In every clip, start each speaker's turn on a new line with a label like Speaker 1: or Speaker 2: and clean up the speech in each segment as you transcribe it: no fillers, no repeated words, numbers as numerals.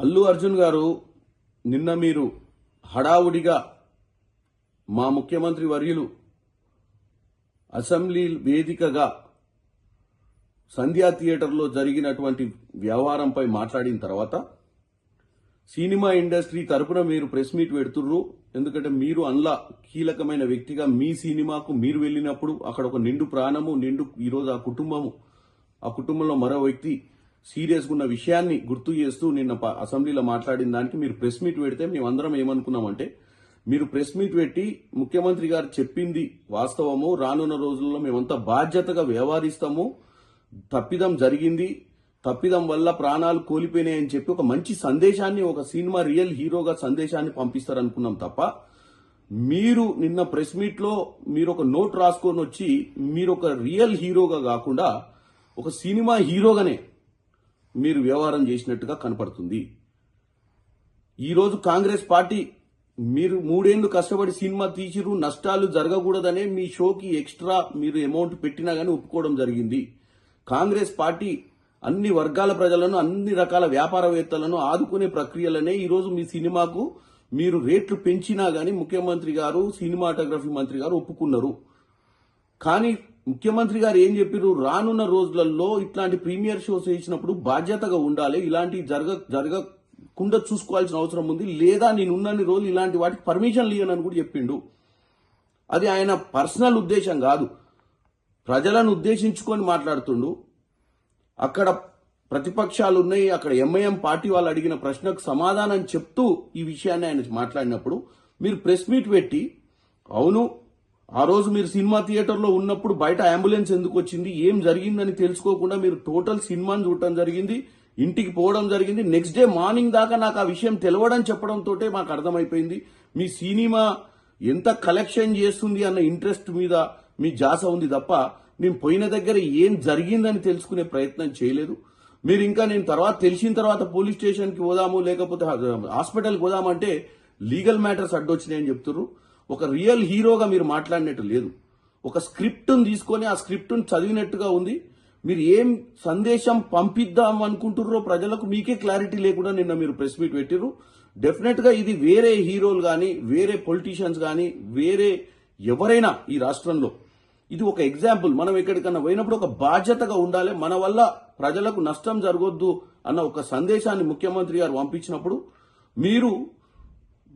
Speaker 1: అల్లు అర్జున్ గారు నిన్న మీరు హడావుడిగా మా ముఖ్యమంత్రి వర్యులు అసెంబ్లీ వేదికగా సంధ్యా థియేటర్లో జరిగినటువంటి వ్యవహారంపై మాట్లాడిన తర్వాత సినిమా ఇండస్ట్రీ తరపున మీరు ప్రెస్ మీట్ పెడుతుర్రు. ఎందుకంటే మీరు అందులో కీలకమైన వ్యక్తిగా మీ సినిమాకు మీరు వెళ్ళినప్పుడు అక్కడ ఒక నిండు ప్రాణము ఈరోజు ఆ కుటుంబంలో మరో వ్యక్తి సీరియస్గా ఉన్న విషయాన్ని గుర్తు చేస్తూ నిన్న అసెంబ్లీలో మాట్లాడిన దానికి మీరు ప్రెస్ మీట్ పెడితే మేమందరం ఏమనుకున్నామంటే మీరు ప్రెస్ మీట్ పెట్టి ముఖ్యమంత్రి గారు చెప్పింది వాస్తవము, రానున్న రోజుల్లో మేమంతా బాధ్యతగా వ్యవహరిస్తాము, తప్పిదం జరిగింది, తప్పిదం వల్ల ప్రాణాలు కోల్పోయినాయని చెప్పి ఒక మంచి సందేశాన్ని, ఒక సినిమా రియల్ హీరోగా సందేశాన్ని పంపిస్తారనుకున్నాం తప్ప మీరు నిన్న ప్రెస్ మీట్ లో మీరు ఒక నోట్ రాసుకొని వచ్చి మీరు ఒక రియల్ హీరోగా కాకుండా ఒక సినిమా హీరోగానే మీరు వ్యవహారం చేసినట్టుగా కనపడుతుంది. ఈరోజు కాంగ్రెస్ పార్టీ మీరు 3 ఏళ్లు కష్టపడి సినిమా తీసిరు, నష్టాలు జరగకూడదనే మీ షోకి ఎక్స్ట్రా మీరు అమౌంట్ పెట్టినా గానీ ఒప్పుకోవడం జరిగింది. కాంగ్రెస్ పార్టీ అన్ని వర్గాల ప్రజలను, అన్ని రకాల వ్యాపారవేత్తలను ఆదుకునే ప్రక్రియలనే ఈరోజు మీ సినిమాకు మీరు రేట్లు పెంచినా గానీ ముఖ్యమంత్రి గారు, సినిమాటోగ్రఫీ మంత్రి గారు ఒప్పుకున్నారు. కానీ ముఖ్యమంత్రి గారు ఏం చెప్పారు, రానున్న రోజులలో ఇట్లాంటి ప్రీమియర్ షోస్ వేసినప్పుడు బాధ్యతగా ఉండాలి, ఇలాంటి జరగకుండా చూసుకోవాల్సిన అవసరం ఉంది, లేదా నేనున్నన్ని రోజులు ఇలాంటి వాటికి పర్మిషన్ ఇవ్వనని కూడా చెప్పిండు. అది ఆయన పర్సనల్ ఉద్దేశం కాదు, ప్రజలను ఉద్దేశించుకొని మాట్లాడుతుండు. అక్కడ ప్రతిపక్షాలు ఉన్నాయి, అక్కడ ఎంఐఎం పార్టీ వాళ్ళు అడిగిన ప్రశ్నకు సమాధానం చెప్తూ ఈ విషయాన్ని ఆయన మాట్లాడినప్పుడు మీరు ప్రెస్ మీట్ పెట్టి, అవును ఆ రోజు మీరు సినిమా థియేటర్లో ఉన్నప్పుడు బయట అంబులెన్స్ ఎందుకు వచ్చింది, ఏం జరిగిందని తెలుసుకోకుండా మీరు టోటల్ సినిమాని చూడటం జరిగింది, ఇంటికి పోవడం జరిగింది, నెక్స్ట్ డే మార్నింగ్ దాకా నాకు ఆ విషయం తెలవడం చెప్పడంతో మాకు అర్థమైపోయింది మీ సినిమా ఎంత కలెక్షన్ చేస్తుంది అన్న ఇంట్రెస్ట్ మీద మీ జాస ఉంది తప్ప నేను పోయిన దగ్గర ఏం జరిగిందని తెలుసుకునే ప్రయత్నం చేయలేదు. మీరు ఇంకా నేను తెలిసిన తర్వాత పోలీస్ స్టేషన్కి పోదాము, లేకపోతే హాస్పిటల్కి పోదామంటే లీగల్ మ్యాటర్స్ అడ్డొచ్చినాయని చెప్తున్నారు. ఒక రియల్ హీరోగా మీరు మాట్లాడినట్టు లేదు. ఒక స్క్రిప్ట్ను తీసుకొని ఆ స్క్రిప్ట్ను చదివినట్టుగా ఉంది. మీరు ఏం సందేశం పంపిద్దాం అనుకుంటున్నారో ప్రజలకు మీకే క్లారిటీ లేకుండా నిన్న మీరు ప్రెస్ మీట్ పెట్టిర్రు. డెఫినెట్ గా ఇది వేరే హీరోలు కానీ, వేరే పొలిటీషియన్స్ కానీ, వేరే ఎవరైనా ఈ రాష్ట్రంలో ఇది ఒక ఎగ్జాంపుల్. మనం ఎక్కడికన్నా పోయినప్పుడు ఒక బాధ్యతగా ఉండాలి, మన వల్ల ప్రజలకు నష్టం జరగొద్దు అన్న ఒక సందేశాన్ని ముఖ్యమంత్రి గారు పంపించినప్పుడు మీరు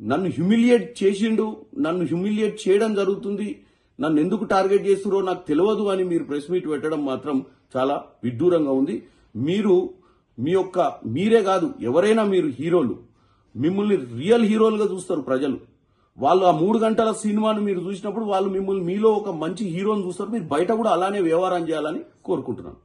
Speaker 1: నన్ను హ్యూమిలియేట్ చేసిండు, నన్ను హ్యూమిలియేట్ చేయడం జరుగుతుంది, నన్ను ఎందుకు టార్గెట్ చేస్తురో నాకు తెలియదు అని మీరు ప్రెస్ మీట్ పెట్టడం మాత్రం చాలా విడ్డూరంగా ఉంది. మీరే కాదు ఎవరైనా మీరు హీరోలు, మిమ్మల్ని రియల్ హీరోలుగా చూస్తారు ప్రజలు. వాళ్ళు ఆ 3 గంటల సినిమాను మీరు చూసినప్పుడు వాళ్ళు మిమ్మల్ని మీలో ఒక మంచి హీరోని చూస్తారు. మీరు బయట కూడా అలానే వ్యవహారం చేయాలని కోరుకుంటున్నాను.